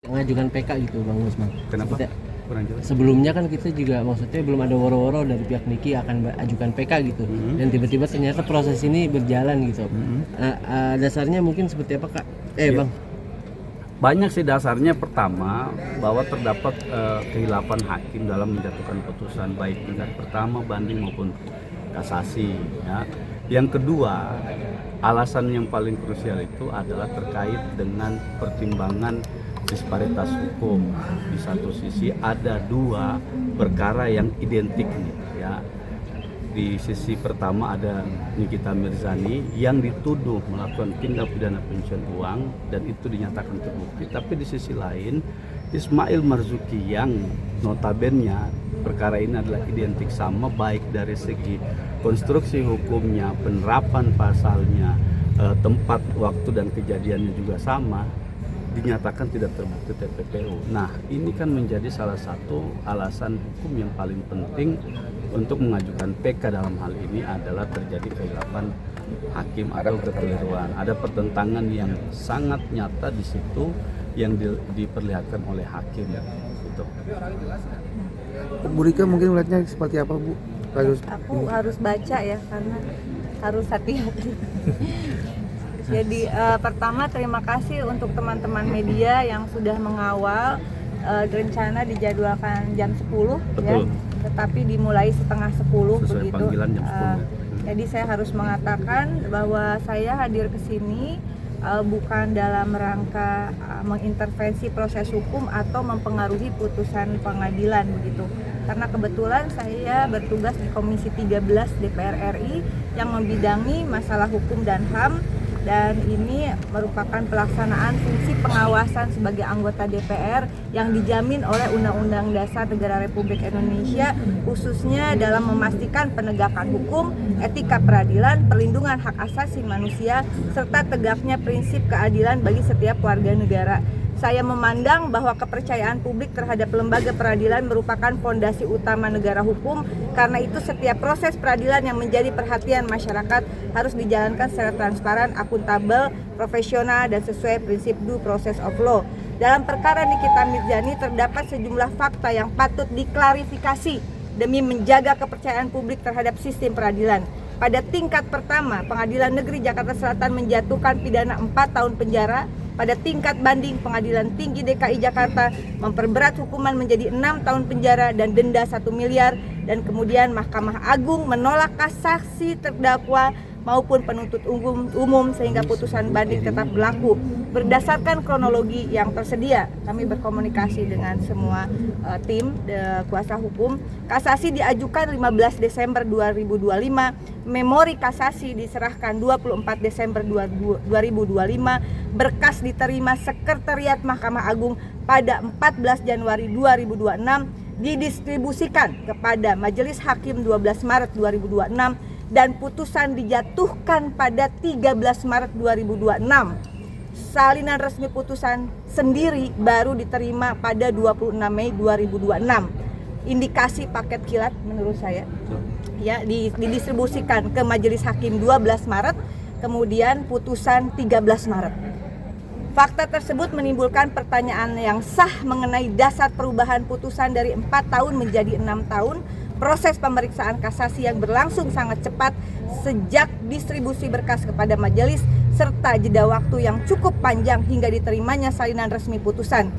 Mengajukan PK gitu Bang Usman. Kenapa? Kita, Kurang jelas. sebelumnya kan kita juga maksudnya belum ada woro-woro dari pihak Niki akan ajukan PK gitu. Dan tiba-tiba ternyata proses ini berjalan gitu. Dasarnya mungkin seperti apa Kak? Iya. Bang. Banyak sih dasarnya. Pertama, bahwa terdapat kehilapan hakim dalam menjatuhkan putusan baik tingkat pertama, banding maupun kasasi. Ya. Yang kedua, alasan yang paling krusial itu adalah terkait dengan pertimbangan disparitas hukum. Di satu sisi ada dua perkara yang identik nih, ya. Di sisi pertama ada Nikita Mirzani yang dituduh melakukan tindak pidana pencucian uang dan itu dinyatakan terbukti. Tapi di sisi lain Ismail Marzuki yang notabene perkara ini adalah identik sama baik dari segi konstruksi hukumnya, penerapan pasalnya, tempat, waktu dan kejadiannya juga sama, dinyatakan tidak terbukti TPPU. Nah, ini kan menjadi salah satu alasan hukum yang paling penting untuk mengajukan PK dalam hal ini adalah terjadi kehilapan hakim atau kekeliruan. Ada pertentangan yang sangat nyata di situ yang diperlihatkan oleh hakim. Gitu. Bu Rika mungkin melihatnya seperti apa, Bu? Aku harus baca ya karena harus hati-hati. Jadi pertama terima kasih untuk teman-teman media yang sudah mengawal. Rencana dijadwalkan jam 10. Betul. Ya, tetapi dimulai setengah 10 sesuai begitu. Panggilan jam 10. Jadi saya harus mengatakan bahwa saya hadir ke sini bukan dalam rangka mengintervensi proses hukum atau mempengaruhi putusan pengadilan begitu. Karena kebetulan saya bertugas di Komisi 13 DPR RI yang membidangi masalah hukum dan HAM. Dan ini merupakan pelaksanaan fungsi pengawasan sebagai anggota DPR yang dijamin oleh Undang-Undang Dasar Negara Republik Indonesia, khususnya dalam memastikan penegakan hukum, etika peradilan, perlindungan hak asasi manusia, serta tegaknya prinsip keadilan bagi setiap warga negara. Saya memandang bahwa kepercayaan publik terhadap lembaga peradilan merupakan fondasi utama negara hukum. Karena itu setiap proses peradilan yang menjadi perhatian masyarakat harus dijalankan secara transparan, akuntabel, profesional, dan sesuai prinsip due process of law. Dalam perkara Nikita Mirzani terdapat sejumlah fakta yang patut diklarifikasi demi menjaga kepercayaan publik terhadap sistem peradilan. Pada tingkat pertama, Pengadilan Negeri Jakarta Selatan menjatuhkan pidana 4 tahun penjara. Pada tingkat banding, Pengadilan Tinggi DKI Jakarta memperberat hukuman menjadi 6 tahun penjara dan denda 1 miliar. Dan kemudian Mahkamah Agung menolak kasasi terdakwa maupun penuntut umum sehingga putusan banding tetap berlaku. Berdasarkan kronologi yang tersedia, kami berkomunikasi dengan semua tim kuasa hukum. Kasasi diajukan 15 Desember 2025, memori kasasi diserahkan 24 Desember 2025, berkas diterima Sekretariat Mahkamah Agung pada 14 Januari 2026, didistribusikan kepada Majelis Hakim 12 Maret 2026, dan putusan dijatuhkan pada 13 Maret 2026. Salinan resmi putusan sendiri baru diterima pada 26 Mei 2026. Indikasi paket kilat menurut saya. Ya, didistribusikan ke Majelis Hakim 12 Maret, kemudian putusan 13 Maret. Fakta tersebut menimbulkan pertanyaan yang sah mengenai dasar perubahan putusan dari 4 tahun menjadi 6 tahun. Proses pemeriksaan kasasi yang berlangsung sangat cepat sejak distribusi berkas kepada majelis serta jeda waktu yang cukup panjang hingga diterimanya salinan resmi putusan.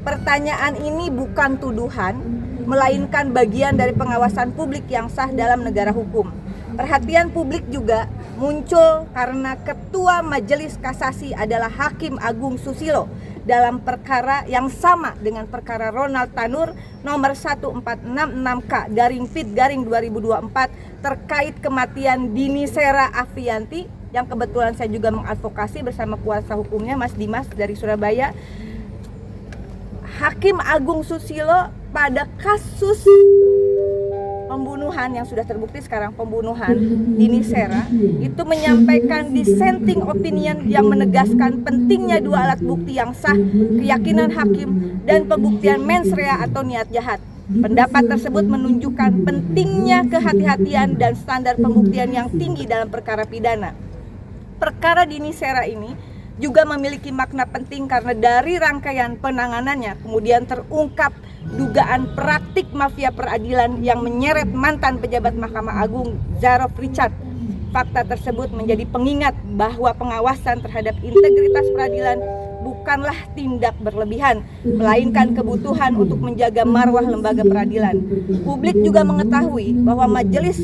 Pertanyaan ini bukan tuduhan, melainkan bagian dari pengawasan publik yang sah dalam negara hukum. Perhatian publik juga muncul karena Ketua Majelis Kasasi adalah Hakim Agung Susilo dalam perkara yang sama dengan perkara Ronald Tanur nomor 1466K/Pid/2024 terkait kematian Dini Sera Afrianti yang kebetulan saya juga mengadvokasi bersama kuasa hukumnya Mas Dimas dari Surabaya. Hakim Agung Susilo pada kasus pembunuhan yang sudah terbukti sekarang, pembunuhan Dini Sera, itu menyampaikan dissenting opinion yang menegaskan pentingnya dua alat bukti yang sah, keyakinan hakim, dan pembuktian mens rea atau niat jahat. Pendapat tersebut menunjukkan pentingnya kehati-hatian dan standar pembuktian yang tinggi dalam perkara pidana. Perkara Dini Sera ini juga memiliki makna penting karena dari rangkaian penanganannya kemudian terungkap dugaan praktik mafia peradilan yang menyeret mantan pejabat Mahkamah Agung Zarov Richard. Fakta tersebut menjadi pengingat bahwa pengawasan terhadap integritas peradilan bukanlah tindak berlebihan, melainkan kebutuhan untuk menjaga marwah lembaga peradilan. Publik juga mengetahui bahwa Majelis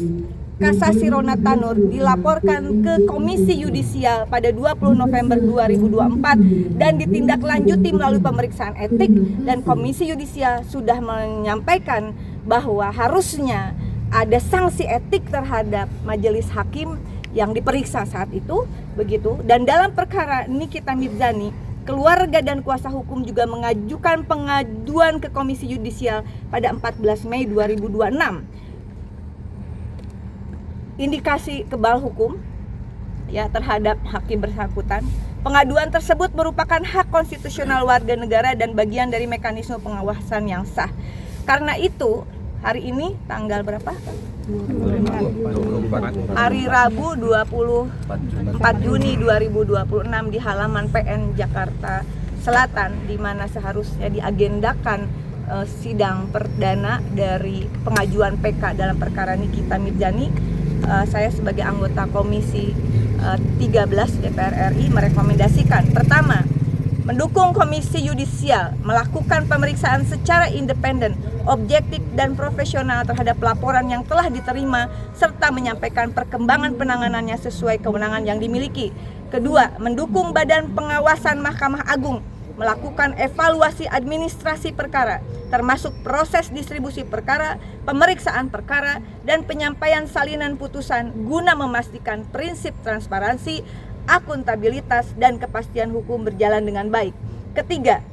Kasasi Ronald Tanur dilaporkan ke Komisi Yudisial pada 20 November 2024 dan ditindaklanjuti melalui pemeriksaan etik, dan Komisi Yudisial sudah menyampaikan bahwa harusnya ada sanksi etik terhadap majelis hakim yang diperiksa saat itu, begitu. Dan dalam perkara Nikita Mirzani, keluarga dan kuasa hukum juga mengajukan pengaduan ke Komisi Yudisial pada 14 Mei 2026. Indikasi kebal hukum ya terhadap hakim bersangkutan. Pengaduan tersebut merupakan hak konstitusional warga negara dan bagian dari mekanisme pengawasan yang sah. Karena itu, hari ini tanggal berapa? Hari Rabu 24 Juni 2026 di halaman PN Jakarta Selatan, di mana seharusnya diagendakan sidang perdana dari pengajuan PK dalam perkara Nikita Mirzani. Saya sebagai anggota Komisi 13 DPR RI merekomendasikan, pertama, mendukung Komisi Yudisial melakukan pemeriksaan secara independen, objektif dan profesional terhadap laporan yang telah diterima serta menyampaikan perkembangan penanganannya sesuai kewenangan yang dimiliki. Kedua, mendukung Badan Pengawasan Mahkamah Agung melakukan evaluasi administrasi perkara, termasuk proses distribusi perkara, pemeriksaan perkara, dan penyampaian salinan putusan guna memastikan prinsip transparansi, akuntabilitas, dan kepastian hukum berjalan dengan baik. Ketiga,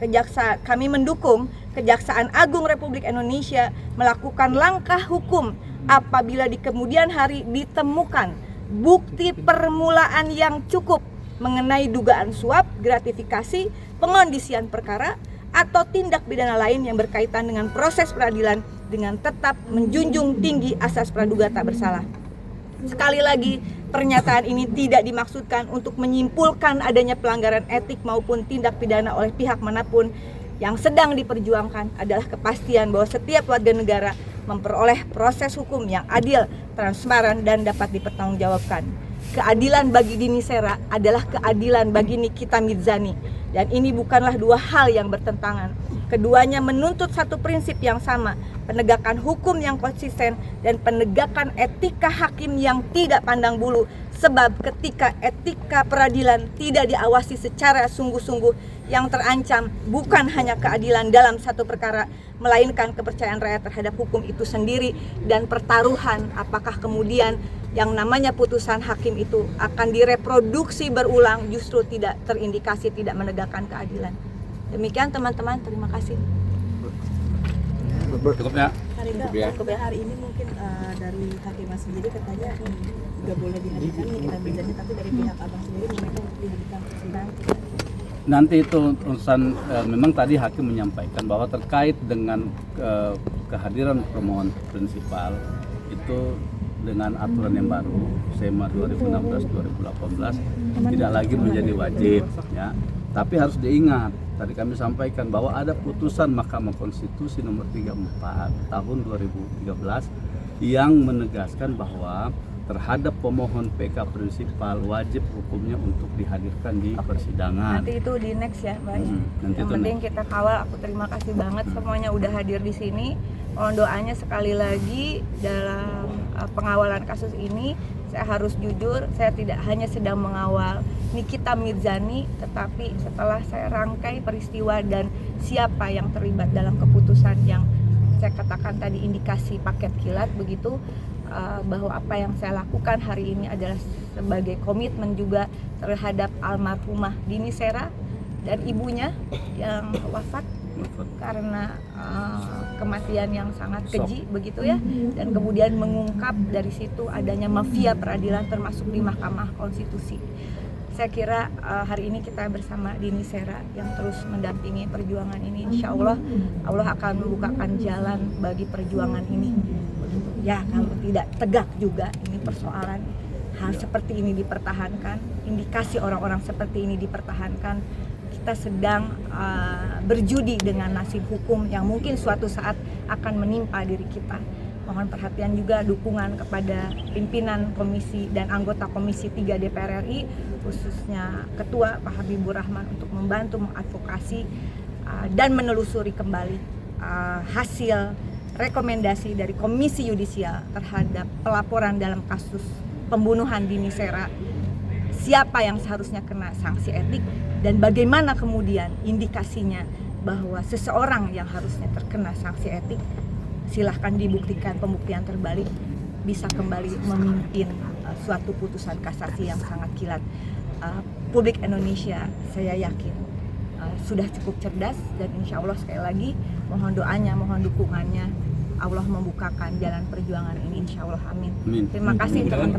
kami mendukung Kejaksaan Agung Republik Indonesia melakukan langkah hukum apabila di kemudian hari ditemukan bukti permulaan yang cukup mengenai dugaan suap, gratifikasi, pengondisian perkara, atau tindak pidana lain yang berkaitan dengan proses peradilan dengan tetap menjunjung tinggi asas praduga tak bersalah. Sekali lagi, pernyataan ini tidak dimaksudkan untuk menyimpulkan adanya pelanggaran etik maupun tindak pidana oleh pihak manapun. Yang sedang diperjuangkan adalah kepastian bahwa setiap warga negara memperoleh proses hukum yang adil, transparan, dan dapat dipertanggungjawabkan. Keadilan bagi Dini Sera adalah keadilan bagi Nikita Mirzani, dan ini bukanlah dua hal yang bertentangan. Keduanya menuntut satu prinsip yang sama, penegakan hukum yang konsisten dan penegakan etika hakim yang tidak pandang bulu. Sebab ketika etika peradilan tidak diawasi secara sungguh-sungguh, yang terancam bukan hanya keadilan dalam satu perkara, melainkan kepercayaan rakyat terhadap hukum itu sendiri, dan pertaruhan apakah kemudian yang namanya putusan hakim itu akan direproduksi berulang justru tidak terindikasi tidak menegakkan keadilan. Demikian teman-teman, terima kasih. Cukup ya? Cukup ya. Hari ini mungkin dari Hakimah sendiri katanya nggak boleh dihadirkan Nikita Mirzani, tapi dari pihak abang sendiri mereka untuk dihadirkan ke sidang. Nanti itu urusan, memang tadi hakim menyampaikan bahwa terkait dengan kehadiran pemohon prinsipal itu dengan aturan yang baru SEMA 2016-2018 tidak lagi menjadi wajib ya. Tapi harus diingat, tadi kami sampaikan bahwa ada putusan Mahkamah Konstitusi nomor 34 tahun 2013 yang menegaskan bahwa terhadap pemohon PK prinsipal wajib hukumnya untuk dihadirkan di persidangan. Nanti itu di next ya, Mbak. Nanti Yang penting kita kawal. Aku terima kasih banget semuanya udah hadir di sini. Mohon doanya sekali lagi dalam pengawalan kasus ini. Saya harus jujur, saya tidak hanya sedang mengawal Nikita Mirzani, tetapi setelah saya rangkai peristiwa dan siapa yang terlibat dalam keputusan yang saya katakan tadi indikasi paket kilat begitu, bahwa apa yang saya lakukan hari ini adalah sebagai komitmen juga terhadap almarhumah Dini Sera dan ibunya yang wafat karena kematian yang sangat keji begitu ya, dan kemudian mengungkap dari situ adanya mafia peradilan termasuk di Mahkamah Konstitusi. Saya kira hari ini kita bersama Dini Sera yang terus mendampingi perjuangan ini. Insya Allah, Allah akan membukakan jalan bagi perjuangan ini. Ya, kalau tidak tegak juga ini persoalan hal seperti ini dipertahankan, indikasi orang-orang seperti ini dipertahankan, kita sedang berjudi dengan nasib hukum yang mungkin suatu saat akan menimpa diri kita. Mohon perhatian juga dukungan kepada pimpinan komisi dan anggota Komisi 3 DPR RI, khususnya Ketua Pak Habibur Rahman untuk membantu mengadvokasi dan menelusuri kembali hasil rekomendasi dari Komisi Yudisial terhadap pelaporan dalam kasus pembunuhan Dini Sera, siapa yang seharusnya kena sanksi etik dan bagaimana kemudian indikasinya bahwa seseorang yang harusnya terkena sanksi etik, silahkan dibuktikan pembuktian terbalik, bisa kembali memimpin suatu putusan kasasi yang sangat kilat. Publik Indonesia saya yakin sudah cukup cerdas, dan insya Allah sekali lagi mohon doanya, mohon dukungannya, Allah membukakan jalan perjuangan ini, insya Allah, amin. Terima kasih teman-teman.